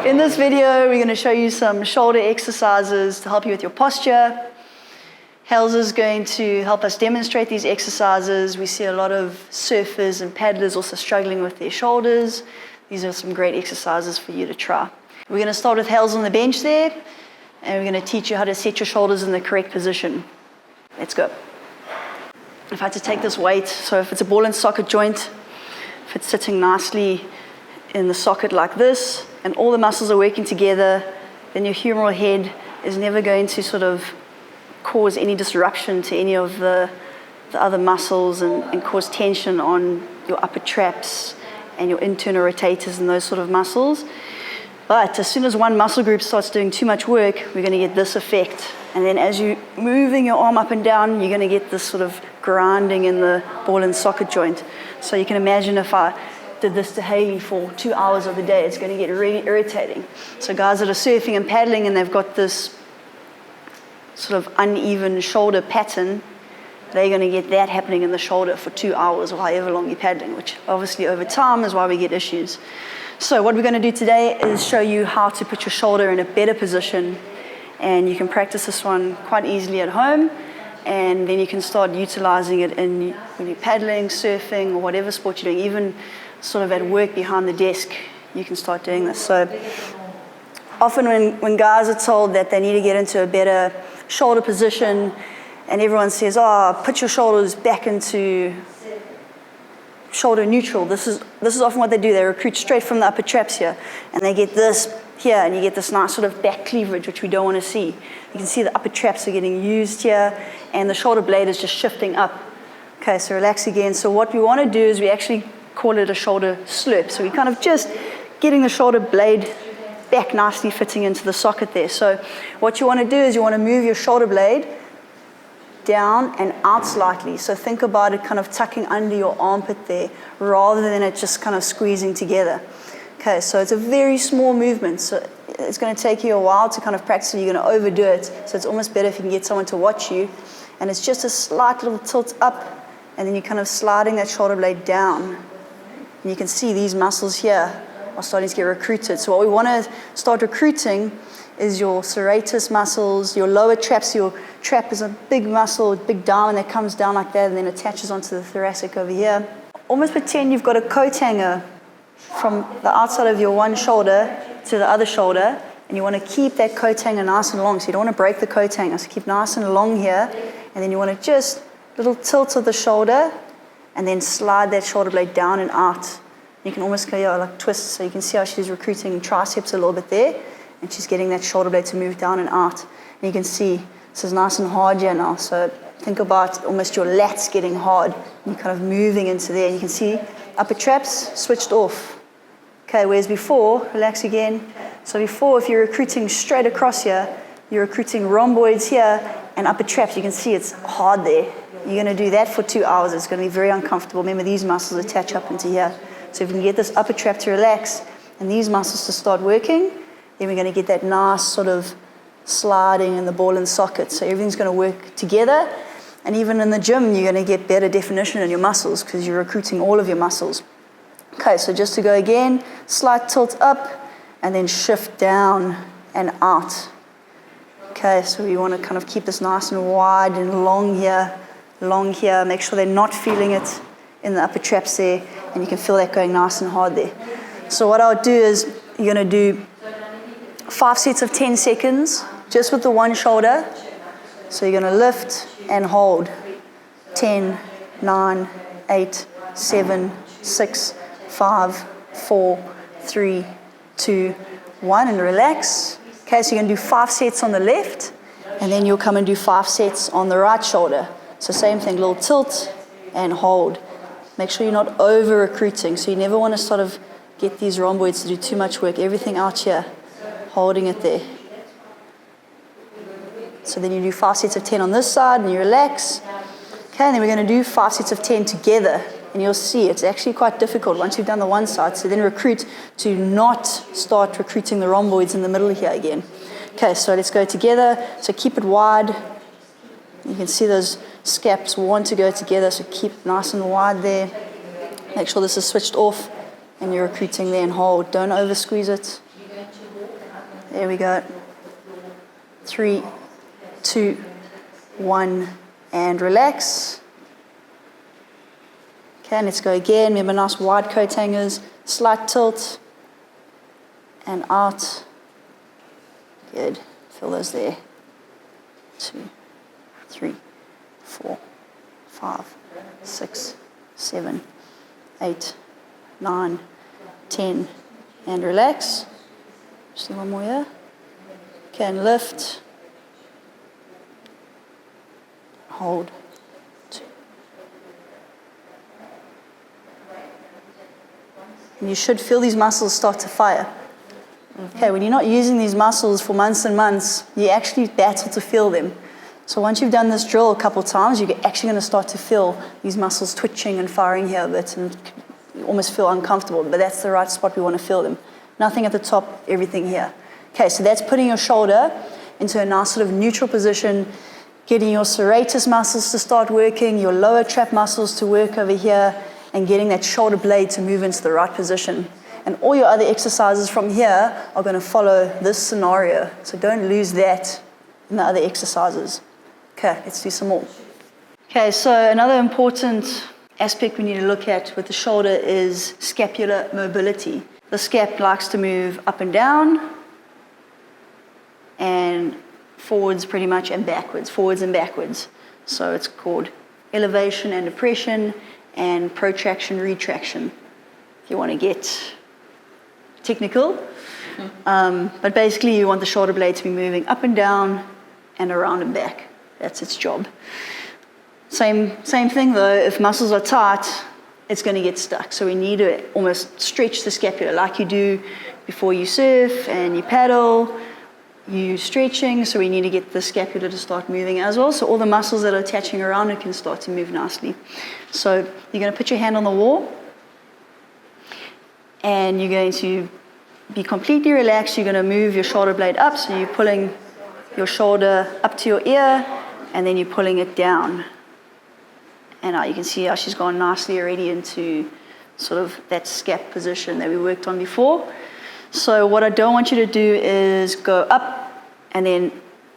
In this video, we're going to show you some shoulder exercises to help you with your posture. Hels is going to help us demonstrate these exercises. We see a lot of surfers and paddlers also struggling with their shoulders. These are some great exercises for you to try. We're going to start with Hels on the bench there, and we're going to teach you how to set your shoulders in the correct position. Let's go. If I had to take this weight, so if it's a ball and socket joint, if it's sitting nicely in the socket like this, and all the muscles are working together, then your humeral head is never going to sort of cause any disruption to any of the other muscles and cause tension on your upper traps and your internal rotators and those sort of muscles. But as soon as one muscle group starts doing too much work, we're going to get this effect. And then as you're moving your arm up and down, you're going to get this sort of grinding in the ball and socket joint. So you can imagine if I did this to Haley for 2 hours of the day, it's going to get really irritating. So guys that are surfing and paddling and they've got this sort of uneven shoulder pattern, they're going to get that happening in the shoulder for 2 hours or however long you're paddling, which obviously over time is why we get issues. So what we're going to do today is show you how to put your shoulder in a better position, and you can practice this one quite easily at home, and then you can start utilizing it when you're paddling, surfing, or whatever sport you're doing. Even sort of at work behind the desk, you can start doing this. So often when guys are told that they need to get into a better shoulder position, and everyone says, oh, put your shoulders back into shoulder neutral. This is often what they do. They recruit straight from the upper traps here, and they get this here, and you get this nice sort of back cleavage, which we don't want to see. You can see the upper traps are getting used here, and the shoulder blade is just shifting up. Okay, so relax again. So what we want to do is we actually call it a shoulder slurp. So we're kind of just getting the shoulder blade back nicely fitting into the socket there. So what you want to do is you want to move your shoulder blade down and out slightly. So think about it kind of tucking under your armpit there rather than it just kind of squeezing together. Okay, so it's a very small movement. So it's going to take you a while to kind of practice, and you're going to overdo it. So it's almost better if you can get someone to watch you. And it's just a slight little tilt up, and then you're kind of sliding that shoulder blade down. And you can see these muscles here are starting to get recruited. So what we want to start recruiting is your serratus muscles, your lower traps. Your trap is a big muscle, big diamond that comes down like that and then attaches onto the thoracic over here. Almost pretend you've got a coat hanger from the outside of your one shoulder to the other shoulder, and you want to keep that coat hanger nice and long. So you don't want to break the coat hanger. So keep nice and long here, and then you want to just little tilt of the shoulder, and then slide that shoulder blade down and out. You can almost go like twist, so you can see how she's recruiting triceps a little bit there, and she's getting that shoulder blade to move down and out. And you can see this is nice and hard here now. So think about almost your lats getting hard, and you're kind of moving into there. And you can see upper traps switched off. Okay, whereas before, relax again. So before, if you're recruiting straight across here, you're recruiting rhomboids here and upper traps. You can see it's hard there. You're going to do that for 2 hours. It's going to be very uncomfortable. Remember, these muscles attach up into here. So if we can get this upper trap to relax and these muscles to start working, then we're going to get that nice sort of sliding in the ball and socket. So everything's going to work together. And even in the gym, you're going to get better definition in your muscles because you're recruiting all of your muscles. Okay, so just to go again, slight tilt up and then shift down and out. Okay, so we want to kind of keep this nice and wide and long here. Make sure they're not feeling it in the upper traps there, and you can feel that going nice and hard there. So what I'll do is you're going to do 5 sets of 10 seconds just with the one shoulder. So you're going to lift and hold 10, 9, 8, 7, 6, 5, 4, 3, 2, 1, and relax. Okay, so you're going to do 5 sets on the left, and then you'll come and do 5 sets on the right shoulder. So same thing, little tilt and hold. Make sure you're not over recruiting. So you never want to sort of get these rhomboids to do too much work. Everything out here, holding it there. So then you do 5 sets of 10 on this side and you relax. Okay, and then we're going to do 5 sets of 10 together. And you'll see it's actually quite difficult once you've done the one side. So then recruit to not start recruiting the rhomboids in the middle here again. Okay, so let's go together. So keep it wide. You can see those scaps want to go together, so keep nice and wide there. Make sure this is switched off and you're recruiting there and hold. Don't over squeeze it. There we go. 3, 2, 1, and relax. Okay, let's go again. Remember, nice wide coat hangers, slight tilt, and out. Good. Feel those there. 2, 3, 4, 5, 6, 7, 8, 9, 10, and relax. Just do one more here. Okay, and lift. Hold. 2. And you should feel these muscles start to fire. Okay, when you're not using these muscles for months and months, you actually battle to feel them. So once you've done this drill a couple of times, you're actually going to start to feel these muscles twitching and firing here a bit, and you almost feel uncomfortable, but that's the right spot we want to feel them. Nothing at the top, everything here. Okay, so that's putting your shoulder into a nice sort of neutral position, getting your serratus muscles to start working, your lower trap muscles to work over here, and getting that shoulder blade to move into the right position. And all your other exercises from here are going to follow this scenario. So don't lose that in the other exercises. Okay, let's do some more. Okay, so another important aspect we need to look at with the shoulder is scapular mobility. The scap likes to move up and down, and forwards pretty much, and backwards, forwards and backwards. So it's called elevation and depression, and protraction, retraction, if you want to get technical. But basically you want the shoulder blade to be moving up and down and around and back. That's its job. Same thing though, if muscles are tight, it's going to get stuck. So we need to almost stretch the scapula like you do before you surf and you paddle. You stretching, so we need to get the scapula to start moving as well. So all the muscles that are attaching around it can start to move nicely. So you're going to put your hand on the wall, and you're going to be completely relaxed. You're going to move your shoulder blade up, so you're pulling your shoulder up to your ear, and then you're pulling it down. And now you can see how she's gone nicely already into sort of that scap position that we worked on before. So what I don't want you to do is go up and then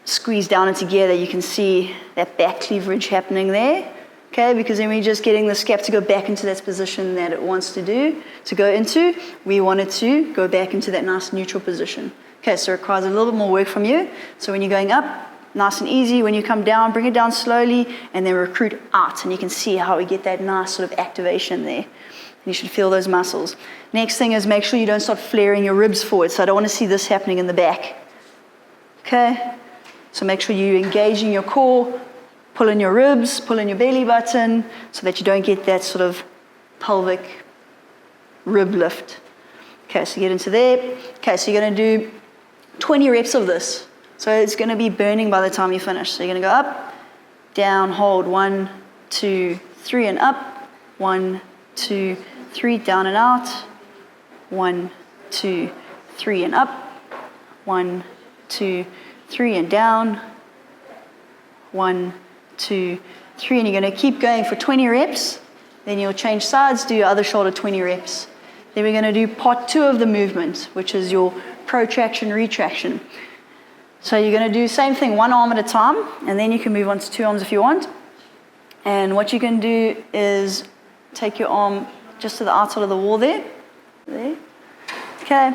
squeeze down and together. You can see that back cleavage happening there, okay? Because then we're just getting the scap to go back into that position that it wants to go into. We want it to go back into that nice neutral position. Okay, so it requires a little bit more work from you. So when you're going up, nice and easy. When you come down, bring it down slowly, and then recruit out. And you can see how we get that nice sort of activation there. You should feel those muscles. Next thing is make sure you don't start flaring your ribs forward. So I don't want to see this happening in the back. Okay? So make sure you're engaging your core, pull in your ribs, pull in your belly button, so that you don't get that sort of pelvic rib lift. Okay, so get into there. Okay, so you're going to do 20 reps of this. So it's going to be burning by the time you finish. So you're going to go up, down, hold, 1, 2, 3, and up, 1, 2, 3, down and out, 1, 2, 3, and up, 1, 2, 3, and down, 1, 2, 3, and you're going to keep going for 20 reps. Then you'll change sides, do your other shoulder 20 reps. Then we're going to do part 2 of the movement, which is your protraction, retraction. So you're going to do the same thing, one arm at a time, and then you can move on to 2 arms if you want. And what you can do is take your arm just to the outside of the wall there. Okay.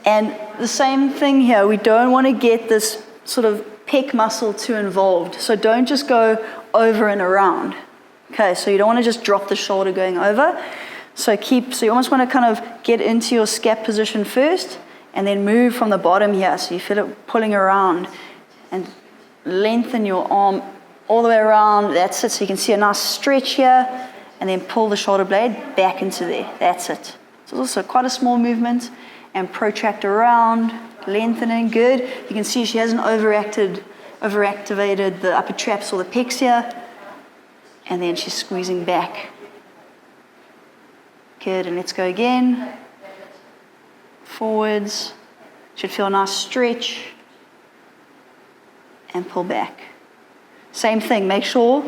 And the same thing here, we don't want to get this sort of pec muscle too involved. So don't just go over and around. Okay, so you don't want to just drop the shoulder going over. So you almost want to kind of get into your scap position first, and then move from the bottom here. So you feel it pulling around, and lengthen your arm all the way around. That's it. So you can see a nice stretch here, and then pull the shoulder blade back into there. That's it. So it's also quite a small movement, and protract around, lengthening, good. You can see she hasn't overactivated the upper traps or the pecs here, and then she's squeezing back. Good, and let's go again. Forwards, should feel a nice stretch, and pull back. Same thing, make sure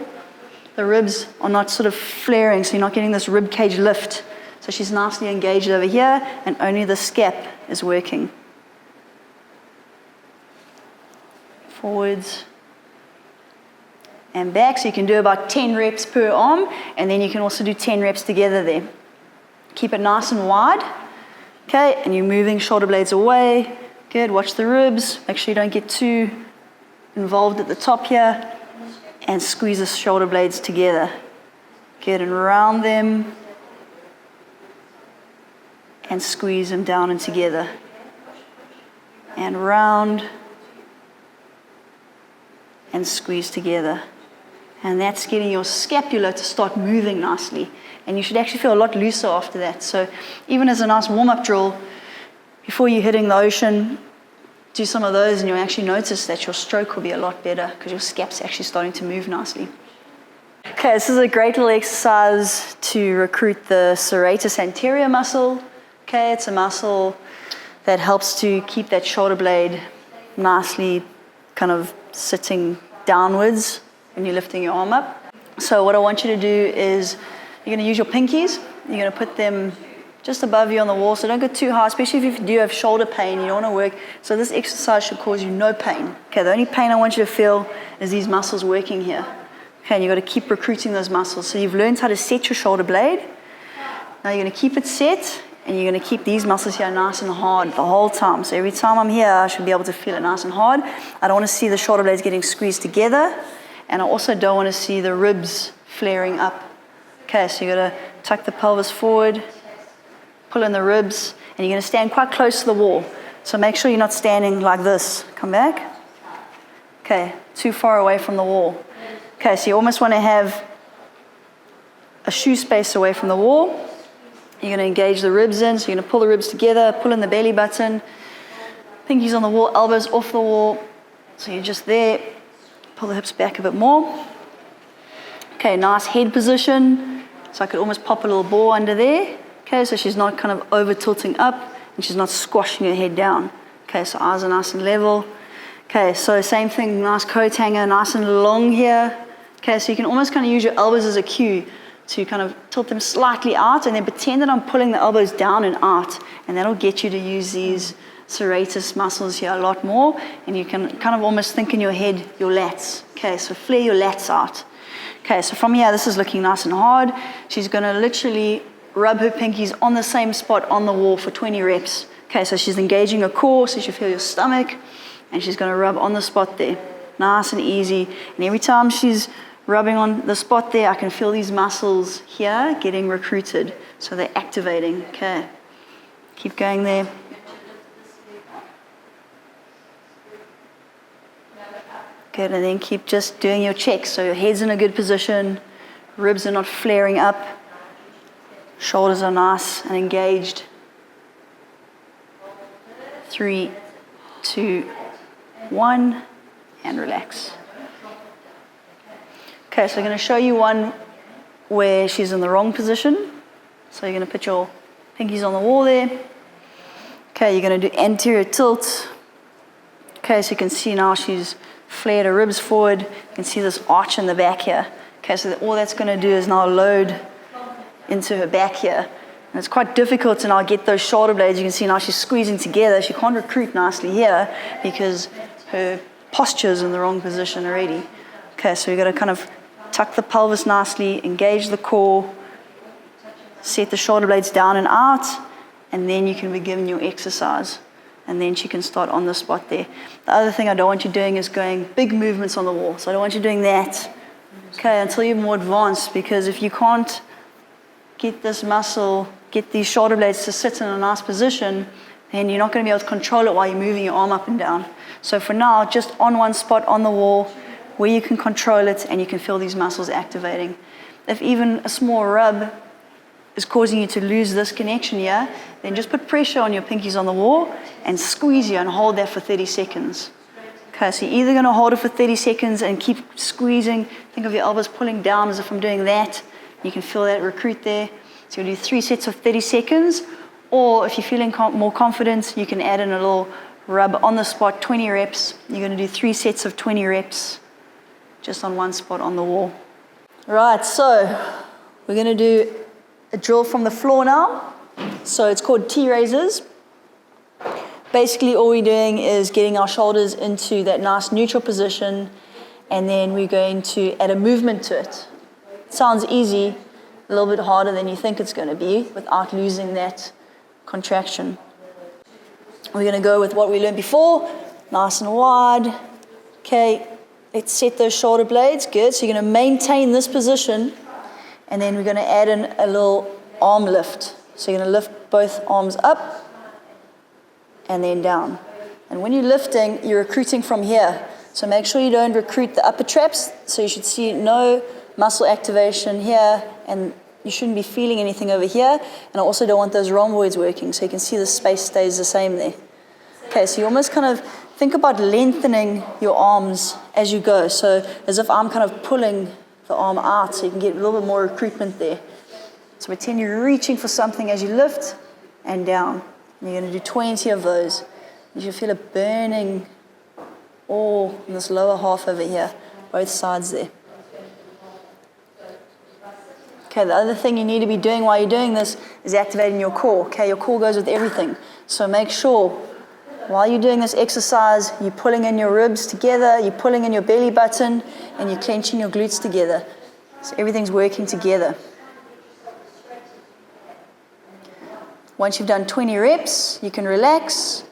the ribs are not sort of flaring, so you're not getting this rib cage lift. So she's nicely engaged over here, and only the scap is working. forwards and back. So you can do about 10 reps per arm, and then you can also do 10 reps together there. Keep it nice and wide. Okay, and you're moving shoulder blades away. Good, watch the ribs. Make sure you don't get too involved at the top here. And squeeze the shoulder blades together. Good, and round them. And squeeze them down and together. And round. And squeeze together. And that's getting your scapula to start moving nicely. And you should actually feel a lot looser after that. So even as a nice warm-up drill, before you're hitting the ocean, do some of those and you'll actually notice that your stroke will be a lot better because your scap's actually starting to move nicely. Okay, this is a great little exercise to recruit the serratus anterior muscle. Okay, it's a muscle that helps to keep that shoulder blade nicely kind of sitting downwards when you're lifting your arm up. So what I want you to do is you're going to use your pinkies. You're going to put them just above you on the wall, so don't go too high, especially if you do have shoulder pain, you don't want to work. So this exercise should cause you no pain. Okay, the only pain I want you to feel is these muscles working here. Okay, and you've got to keep recruiting those muscles. So you've learned how to set your shoulder blade. Now you're going to keep it set, and you're going to keep these muscles here nice and hard the whole time. So every time I'm here, I should be able to feel it nice and hard. I don't want to see the shoulder blades getting squeezed together, and I also don't want to see the ribs flaring up. Okay, so you've got to tuck the pelvis forward, pull in the ribs, and you're going to stand quite close to the wall. So make sure you're not standing like this. Come back. Okay, too far away from the wall. Okay, so you almost want to have a shoe space away from the wall. You're going to engage the ribs in, so you're going to pull the ribs together, pull in the belly button, pinkies on the wall, elbows off the wall. So you're just there. Pull the hips back a bit more. Okay, nice head position. So I could almost pop a little ball under there. Okay, so she's not kind of over tilting up and she's not squashing her head down. Okay, so eyes are nice and level. Okay, so same thing, nice coat hanger, nice and long here. Okay, so you can almost kind of use your elbows as a cue to kind of tilt them slightly out and then pretend that I'm pulling the elbows down and out, and that'll get you to use these serratus muscles here a lot more, and you can kind of almost think in your head your lats. Okay, so flare your lats out. Okay, so from here, this is looking nice and hard. She's going to literally rub her pinkies on the same spot on the wall for 20 reps. Okay, so she's engaging her core, so you should feel your stomach, and she's going to rub on the spot there. Nice and easy. And every time she's rubbing on the spot there, I can feel these muscles here getting recruited. So they're activating. Okay, keep going there. Good, and then keep just doing your checks. So your head's in a good position, ribs are not flaring up, shoulders are nice and engaged. 3, 2, 1, and relax. Okay, so I'm going to show you one where she's in the wrong position. So you're going to put your pinkies on the wall there. Okay, you're going to do anterior tilt. Okay, so you can see now she's flared her ribs forward. You can see this arch in the back here. Okay, so all that's going to do is now load into her back here. And it's quite difficult to now get those shoulder blades. You can see now she's squeezing together. She can't recruit nicely here because her posture is in the wrong position already. Okay, so you've got to kind of tuck the pelvis nicely, engage the core, set the shoulder blades down and out, and then you can begin your exercise. And then she can start on the spot there. The other thing I don't want you doing is going big movements on the wall. So I don't want you doing that, okay, until you're more advanced, because if you can't get this muscle, get these shoulder blades to sit in a nice position, then you're not going to be able to control it while you're moving your arm up and down. So for now, just on one spot on the wall where you can control it and you can feel these muscles activating. If even a small rub is causing you to lose this connection here, then just put pressure on your pinkies on the wall and squeeze here and hold that for 30 seconds. Okay, so you're either going to hold it for 30 seconds and keep squeezing. Think of your elbows pulling down as if I'm doing that. You can feel that recruit there. So you'll do 3 sets of 30 seconds. Or if you're feeling more confident, you can add in a little rub on the spot, 20 reps. You're going to do 3 sets of 20 reps just on one spot on the wall. Right, so we're going to do a drill from the floor now. So it's called T-raises. Basically, all we're doing is getting our shoulders into that nice neutral position, and then we're going to add a movement to it. It sounds easy, a little bit harder than you think it's going to be without losing that contraction. We're going to go with what we learned before, nice and wide. Okay, let's set those shoulder blades. Good. So you're going to maintain this position, and then we're going to add in a little arm lift. So you're going to lift both arms up and then down. And when you're lifting, you're recruiting from here. So make sure you don't recruit the upper traps. So you should see no muscle activation here, and you shouldn't be feeling anything over here. And I also don't want those rhomboids working, so you can see the space stays the same there. Okay, so you almost kind of think about lengthening your arms as you go. So as if I'm kind of pulling the arm out, so you can get a little bit more recruitment there. So pretend you're reaching for something as you lift and down. And you're going to do 20 of those. You should feel it burning all in this lower half over here, both sides there. Okay, the other thing you need to be doing while you're doing this is activating your core. Okay, your core goes with everything. So make sure while you're doing this exercise, you're pulling in your ribs together, you're pulling in your belly button, and you're clenching your glutes together. So everything's working together. Once you've done 20 reps, you can relax,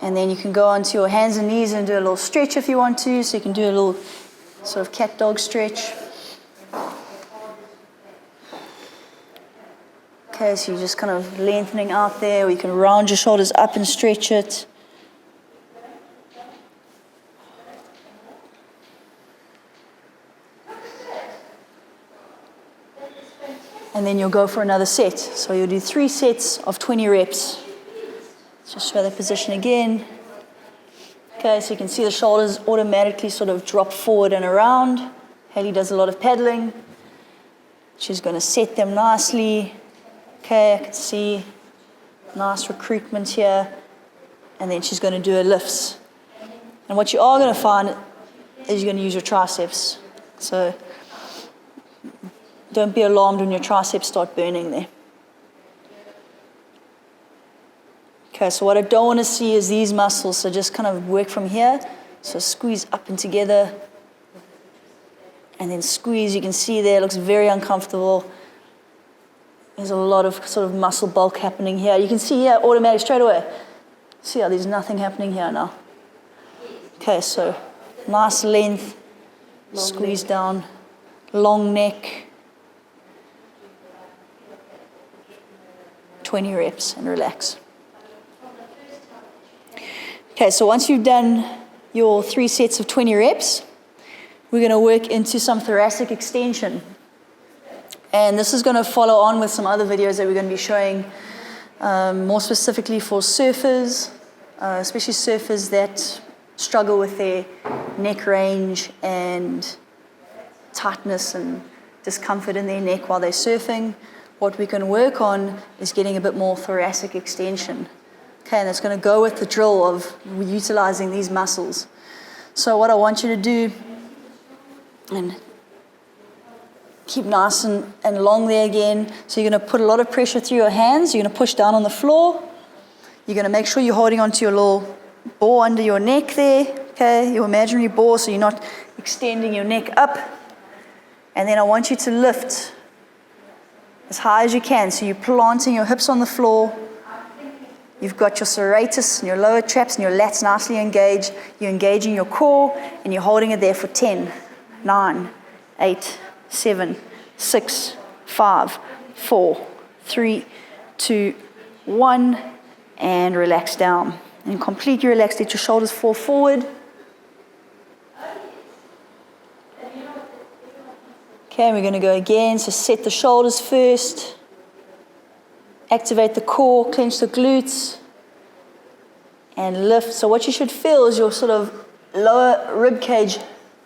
and then you can go onto your hands and knees and do a little stretch if you want to. So you can do a little sort of cat-dog stretch. Okay, so you're just kind of lengthening out there, or you can round your shoulders up and stretch it. And then you'll go for another set. So you'll do 3 sets of 20 reps. Let's just show that position again. Okay, so you can see the shoulders automatically sort of drop forward and around. Haley does a lot of paddling. She's going to set them nicely. Okay, I can see nice recruitment here. And then she's going to do her lifts. And what you are going to find is you're going to use your triceps. So don't be alarmed when your triceps start burning there. Okay, so what I don't want to see is these muscles, so just kind of work from here. So squeeze up and together. And then squeeze, you can see there, it looks very uncomfortable. There's a lot of sort of muscle bulk happening here. You can see here, automatic straight away. See how there's nothing happening here now. Okay, so nice length, long squeeze neck. Down, long neck. 20 reps and relax. Okay, so once you've done your 3 sets of 20 reps, we're going to work into some thoracic extension. And this is going to follow on with some other videos that we're going to be showing more specifically for surfers, especially surfers that struggle with their neck range and tightness and discomfort in their neck while they're surfing. What we can work on is getting a bit more thoracic extension. Okay, and that's going to go with the drill of utilizing these muscles. So what I want you to do, and keep nice and long there again. So you're going to put a lot of pressure through your hands. You're going to push down on the floor. You're going to make sure you're holding onto your little ball under your neck there. Okay, your imaginary ball, so you're not extending your neck up. And then I want you to lift as high as you can. So you're planting your hips on the floor. You've got your serratus and your lower traps and your lats nicely engaged. You're engaging your core and you're holding it there for 10, 9, 8, 7, 6, 5, 4, 3, 2, 1, and relax down. And completely relax, let your shoulders fall forward. Okay, we're going to go again. So set the shoulders first. Activate the core, clench the glutes, and lift. So what you should feel is your sort of lower rib cage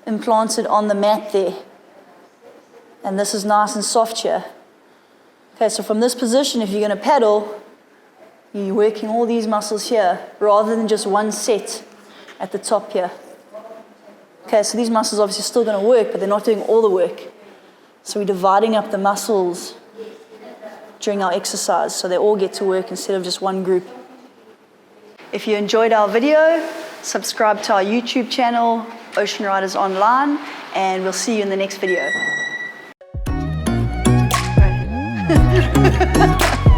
implanted on the mat there. And this is nice and soft here. Okay, so from this position, if you're going to paddle, you're working all these muscles here rather than just one set at the top here. Okay, so these muscles obviously still going to work, but they're not doing all the work. So we're dividing up the muscles during our exercise so they all get to work instead of just one group. If you enjoyed our video, subscribe to our YouTube channel, Ocean Riders Online, and we'll see you in the next video. Right.